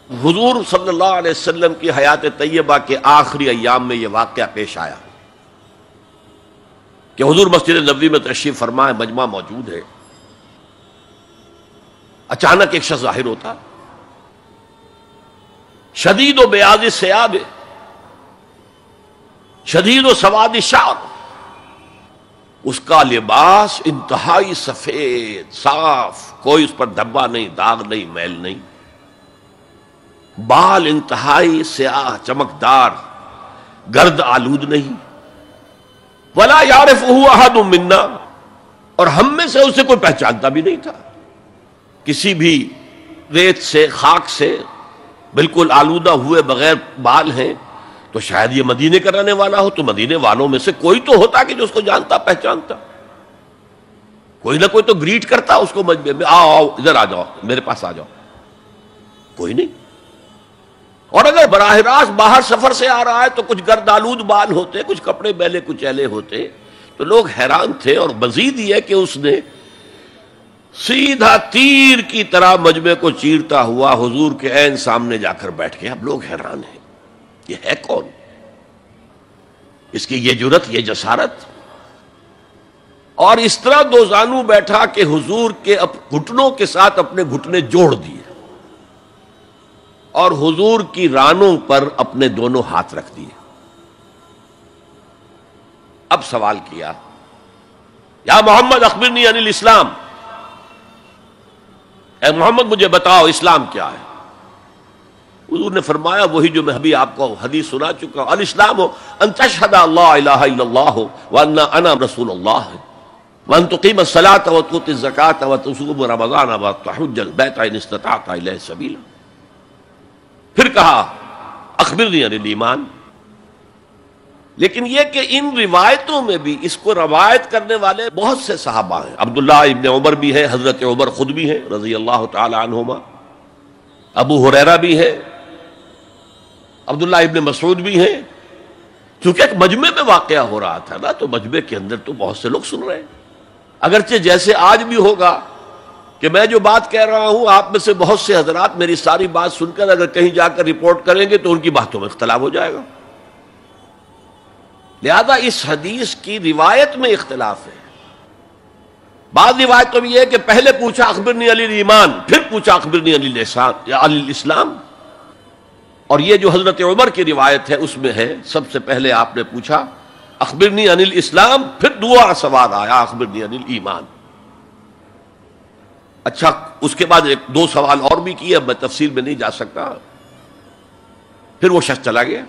حضور صلی اللہ علیہ وسلم کی حیات طیبہ کے آخری ایام میں یہ واقعہ پیش آیا کہ حضور مسجد نبوی میں تشریف فرما ہے، مجمع موجود ہے، اچانک ایک شخص ظاہر ہوتا، شدید و بیاض ثیاب، شدید و سواد شعر، اس کا لباس انتہائی سفید صاف، کوئی اس پر دھبا نہیں، داغ نہیں، میل نہیں، بال انتہائی سیاہ چمکدار، گرد آلود نہیں، ولا یعرفہ احد منا، اور ہم میں سے اسے کوئی پہچانتا بھی نہیں تھا، کسی بھی ریت سے خاک سے بالکل آلودہ ہوئے بغیر بال ہیں، تو شاید یہ مدینے کا رہنے والا ہو، تو مدینے والوں میں سے کوئی تو ہوتا کہ جو اس کو جانتا پہچانتا، کوئی نہ کوئی تو گریٹ کرتا اس کو مجمع میں، آؤ آؤ ادھر آ جاؤ، میرے پاس آ جاؤ، کوئی نہیں۔ اور اگر براہ راست باہر سفر سے آ رہا ہے تو کچھ گرد آلود بال ہوتے، کچھ کپڑے میلے کچیلے ہوتے، تو لوگ حیران تھے، اور مزید یہ کہ اس نے سیدھا تیر کی طرح مجمع کو چیرتا ہوا حضور کے عین سامنے جا کر بیٹھ گیا۔ اب لوگ حیران ہیں، یہ ہے کون؟ اس کی یہ جرت، یہ جسارت، اور اس طرح دو زانو بیٹھا کہ حضور کے گھٹنوں کے ساتھ اپنے گھٹنے جوڑ دیے اور حضور کی رانوں پر اپنے دونوں ہاتھ رکھ دیے۔ اب سوال کیا، یا محمد اخبرنی عن الاسلام، اے محمد مجھے بتاؤ اسلام کیا ہے؟ حضور نے فرمایا وہی جو میں ابھی آپ کو حدیث سنا چکا ہوں، الاسلام ان تشہد اللہ الہ الا اللہ وان انا رسول اللہ وان تقیم الصلاۃ وتؤتی الزکاۃ وتصوم رمضان وتحج البیت ان استطعت الیہ سبیلا۔ پھر کہا اخبرنی عن الایمان، لیکن یہ کہ ان روایتوں میں بھی اس کو روایت کرنے والے بہت سے صحابہ ہیں، عبداللہ ابن عمر بھی ہے، حضرت عمر خود بھی ہیں رضی اللہ تعالی عنہما، ابو ہریرہ بھی ہے، عبداللہ ابن مسعود بھی ہیں، چونکہ ایک مجمع میں واقعہ ہو رہا تھا نا، تو مجمع کے اندر تو بہت سے لوگ سن رہے ہیں، اگرچہ جیسے آج بھی ہوگا کہ میں جو بات کہہ رہا ہوں آپ میں سے بہت سے حضرات میری ساری بات سن کر اگر کہیں جا کر رپورٹ کریں گے تو ان کی باتوں میں اختلاف ہو جائے گا، لہذا اس حدیث کی روایت میں اختلاف ہے۔ بعض روایتوں میں یہ ہے کہ پہلے پوچھا اخبرنی عن الایمان، پھر پوچھا اخبرنی عن الاسلام، اور یہ جو حضرت عمر کی روایت ہے اس میں ہے سب سے پہلے آپ نے پوچھا اخبرنی عن الاسلام، پھر دوسرا سوال آیا اخبرنی عن الایمان۔ اچھا، اس کے بعد ایک دو سوال اور بھی کیے، اب میں تفصیل میں نہیں جا سکتا۔ پھر وہ شخص چلا گیا،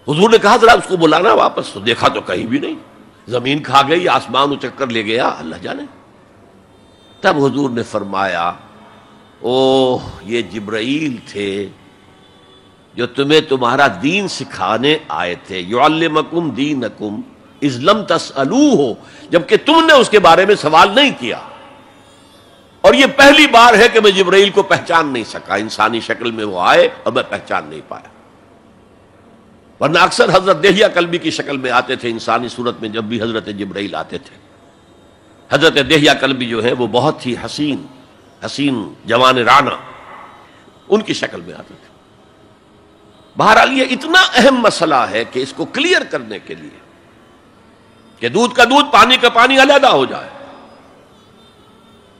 حضور نے کہا ذرا اس کو بلانا واپس، تو دیکھا تو کہیں بھی نہیں، زمین کھا گئی، آسمان اچک کر لے گیا، اللہ جانے۔ تب حضور نے فرمایا اوہ یہ جبرائیل تھے جو تمہیں تمہارا دین سکھانے آئے تھے، یعلمکم دینکم اذ لم تسألوہ، جبکہ تم نے اس کے بارے میں سوال نہیں کیا، اور یہ پہلی بار ہے کہ میں جبرائیل کو پہچان نہیں سکا، انسانی شکل میں وہ آئے اور میں پہچان نہیں پایا، ورنہ اکثر حضرت دہیہ کلبی کی شکل میں آتے تھے انسانی صورت میں، جب بھی حضرت جبرائیل آتے تھے۔ حضرت دہیہ کلبی جو ہے وہ بہت ہی حسین جوان رانا، ان کی شکل میں آتے تھے۔ بہرحال یہ اتنا اہم مسئلہ ہے کہ اس کو کلیئر کرنے کے لیے کہ دودھ کا دودھ پانی کا پانی علیحدہ ہو جائے،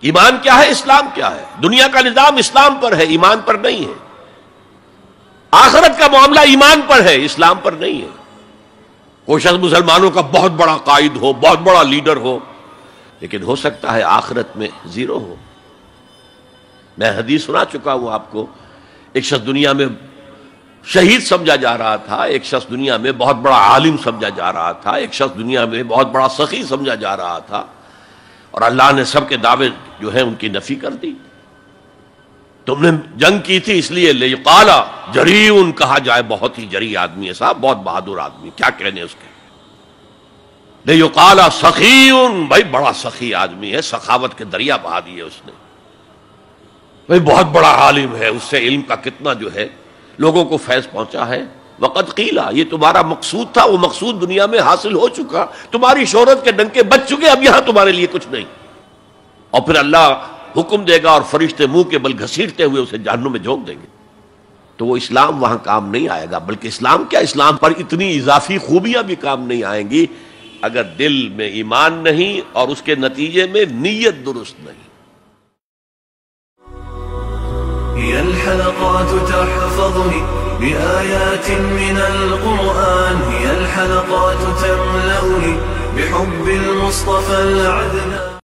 ایمان کیا ہے، اسلام کیا ہے، دنیا کا نظام اسلام پر ہے، ایمان پر نہیں ہے، آخرت کا معاملہ ایمان پر ہے، اسلام پر نہیں ہے۔ کوئی شخص مسلمانوں کا بہت بڑا قائد ہو، بہت بڑا لیڈر ہو، لیکن ہو سکتا ہے آخرت میں زیرو ہو۔ میں حدیث سنا چکا ہوں آپ کو، ایک شخص دنیا میں شہید سمجھا جا رہا تھا، ایک شخص دنیا میں بہت بڑا عالم سمجھا جا رہا تھا، ایک شخص دنیا میں بہت بڑا سخی سمجھا جا رہا تھا، اور اللہ نے سب کے دعوے جو ہیں ان کی نفی کر دی۔ تم نے جنگ کی تھی اس لیے لیقال جریء کہا جائے، بہت ہی جری آدمی ہے صاحب، بہت بہادر آدمی، کیا کہنے اس کے۔ لیقال سخی، بھائی بڑا سخی آدمی ہے، سخاوت کے دریا بہا دیے اس نے، بھائی بہت بڑا عالم ہے، اس سے علم کا کتنا جو ہے لوگوں کو فیض پہنچا ہے۔ وقد قیل، یہ تمہارا مقصود تھا، وہ مقصود دنیا میں حاصل ہو چکا، تمہاری شہرت کے ڈنکے بج چکے، اب یہاں تمہارے لیے کچھ نہیں۔ اور پھر اللہ حکم دے گا اور فرشتے منہ کے بل گھسیٹتے ہوئے اسے جہنم میں جھونک دیں گے۔ تو وہ اسلام وہاں کام نہیں آئے گا، بلکہ اسلام کیا، اسلام پر اتنی اضافی خوبیاں بھی کام نہیں آئیں گی اگر دل میں ایمان نہیں اور اس کے نتیجے میں نیت درست نہیں۔ هي الحلقات تحفظني بآيات من القرآن، هي الحلقات تملأني بحب المصطفى العدنان.